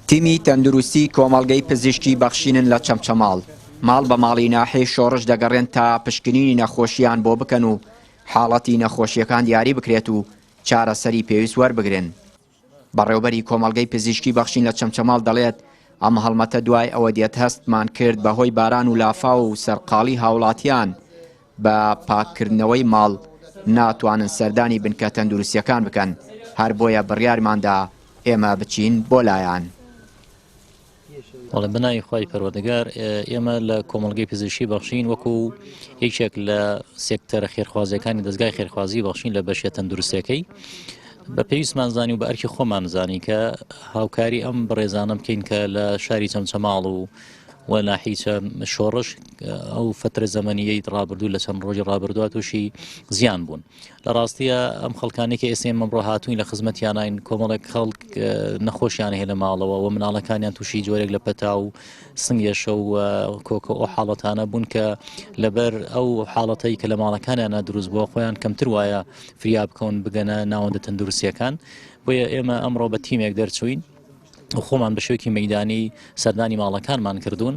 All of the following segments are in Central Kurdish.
تیمی تەندروستی کۆمەڵگەی پزیشکی بەخشینن لە چەمچەماڵ ماڵ بە ماڵی ناحێی شۆڕش دەگەڕێن تا پشکنینی نەخۆشییان بۆ بکەن و حاڵەتی نەخۆشیەکان دیاری بکرێت و چارەسەری پێویست وەربگرن. بەڕێوەبەری کۆمەڵگەی پزیشکی بەخشین لە چەمچەماڵ دەڵێت ئەم هەڵمەتە دوای ئەوە دێت هەستمان کرد بەهۆی باران و لافاو و سەرقاڵی هاوڵاتیان بە پاکردنەوەی ماڵ ناتوانن سەردانی بنکە تەندروستیەکان بکەن، هەر بۆیە بڕیارماندا ئێمە بچین بۆ لایەن. وڵێ بنای خوای پەروەردگار ئێمە لە کۆمەڵگەی پزیشکی بەخشین وەکو یەکێک لە سێکتەرە خێرخوازیەکانی دەستگای خێرخوازی بەخشین لە بەشە تەندروستیەکەی بە پێویستمان زانی و بە ئەرکی خۆمان زانی کە هاوکاری ئەم بەڕێزانە بکەین کە لە شاری چەمچەماڵ و ناحیچە شۆڕش ئەو فترە زەمەنیەی ڕابردوو لە چەند ڕۆژی ڕابردووە تووشی زیان بوون. لە ڕاستیە ئەم خەڵکانێکی ئێسێ ئەمڕۆ هاتووین لە خزمەتیانین کۆمەڵێک خەڵک نەخۆشیان هەیە لە ماڵەوە و مناڵەکانیان تووشی جۆرێک لە پەتا و سنگێشە و کۆکە ئەو حاڵەتانە بوون کە لەبەر ئەو حاڵەتەی کە لە ماڵەکانیانە دروست بووە خۆیان کەمتر وایە فریا بکەون بگەنە ناوەندە تەندروستیەکان. بۆیە ئێمە ئەمڕۆ بە تیمێک دەرچوین و خۆمان بە شێوەیەکی مەیدانی سەردانی ماڵەکانمان کردوون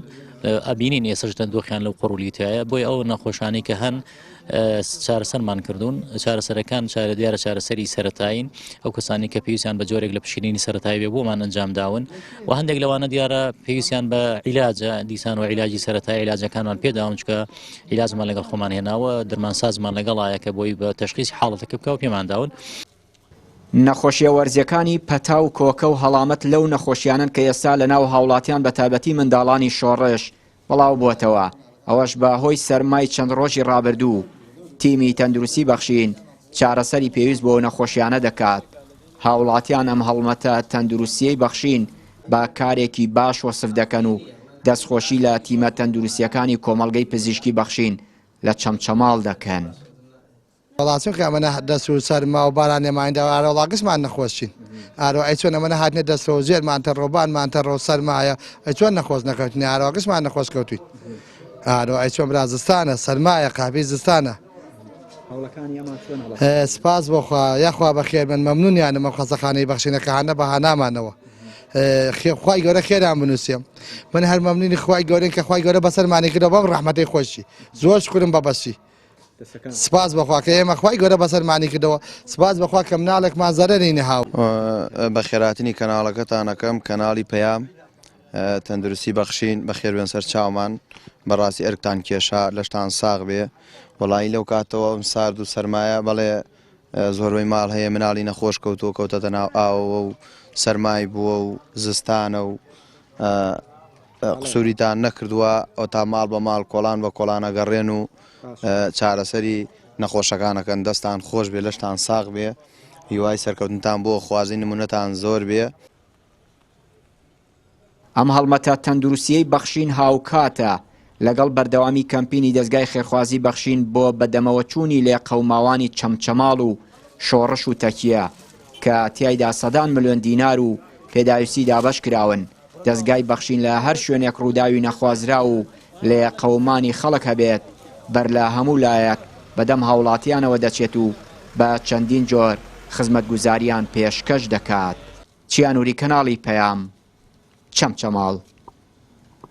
ئەبینین ئێسش دۆخیان لەو قڕولیتایە بۆی ئەو نەخۆشانەی کە هەن چارەسەرمان کردوون چارەسەرەکان دیارە چارەسەری سەرەتایین ئەو کەسانی کە پێویستیان بە جۆرێک لە پشیلینی سەرەتایی بێ بۆمان ئەنجام داون و هەندێک لەوانە دیارە پێویستیان بە عیلاجە دیسان و عیلاجی سەرەتایی عیلاجەکانمان پێداون چکە عیلاجمان لەگەڵ خۆمان هێناوە دەرمانسازمان لەگەڵایە کە بۆی بە تەشخیصی حاڵەتەکە بکەوە پێمان داون. نەخۆشیە وەرزیەکانی پەتا و کۆکە و هەڵامەت لەو نەخۆشیانن کە ئێستا لە ناو هاوڵاتیان بە تایبەتی منداڵانی شۆڕش بڵاو بووەتەوە. ئەوەش بە هۆی سەرمای چەند ڕۆژی ڕابردوو تیمی تەندروستی بەخشین چارەسەری پێویست بۆ نەخۆشیانە دەکات. هاوڵاتیان ئەم هەڵمەتە تەندروستیەی بەخشین با کارێکی باش وەسف دەکەن و دەستخۆشی لە تیمە تەندروستیەکانی کۆمەڵگەی پزیشکی بەخشین لە چەمچەماڵ دەکەن. وڵاتیم کە ئەمەە دەست و سەرما و بارانێماندا ئارۆڵاگەسمان نەخۆشین ئارۆ ئەی چۆن ئەمەە هاتنێ دەستەوە زێرمانتە ڕۆبانمانتە ڕۆ سەرمایە ئەی چۆن نەخۆش نەکەوتنی ئارۆگەسمان نەخۆش کەوتوین ئارۆ ئەی چۆن برازستانە سەرمایە قاپی زستانە سپاس بۆخوا یاخوا بەخێر من مەمنونیانم ئەم خەزەخانەی بەخشینەکە هەنە بەها نامانەوە خوای گەورە خێران بنووسیم من هەر مەمنونی خوای گەورەی کە خوای گەورە بەسەرمانی کردەوە بەم ڕەحمەتەی خۆشی زۆر شکرم بەبەشی سپاس بەخوا کە ئێمە خوای گەورە بەسەرمانی کردەوە سپاس بەخوا کە مناڵێکمان زەرەری نەهاو. بە خێراتنی کەناڵەکەتانەکەم کەناڵی پەیام تەندروستی بەخشین بەخێر بێن سەر چاومان بەڕاستی ئەرکتان کێشا لەشتان ساغ بێ وەڵی لەو کاتەوە ئەم سارد و سەرمایە بەڵێ زۆربەی ماڵ هەیە مناڵی نەخۆش کەوتووە کەوتەتە ناو ئاوەوە و سەرمای بووە و زستانە و قسووریتان نەکردووە ئەو تا ماڵ بە ماڵ کۆڵان بە کۆڵانە گەڕێن و چارەسەری نەخۆشەکانەکەن دەستان خۆش بێ لەشتان ساغ بێ هیوای سەرکەوتنتان بۆ خوازی نمونەتان زۆر بێ. ئەم هەڵمەتە تەندروستیەی بەخشین هاوکاتە لەگەڵ بەردەوامی کەمپینی دەستگای خێرخوازی بەخشین بۆ بەدەمەوە چوونی لێ قەوماوانی چەمچەماڵ و شۆڕش و تەکیە کە تیایدا سەدان ملیۆن دینار و پێداویستی دابەش کراون. دەستگای بەخشین لە هەر شوێنێک ڕووداوی نەخوازرا و لێ قەومانی خەڵک هەبێت بەر لە هەموو لایەک بەدەم هاوڵاتیانەوە دەچێت و بە چەندین جۆر خزمەتگوزاریان پێشکەش دەکات. چیانوری کەناڵی پەیام چەمچەماڵ.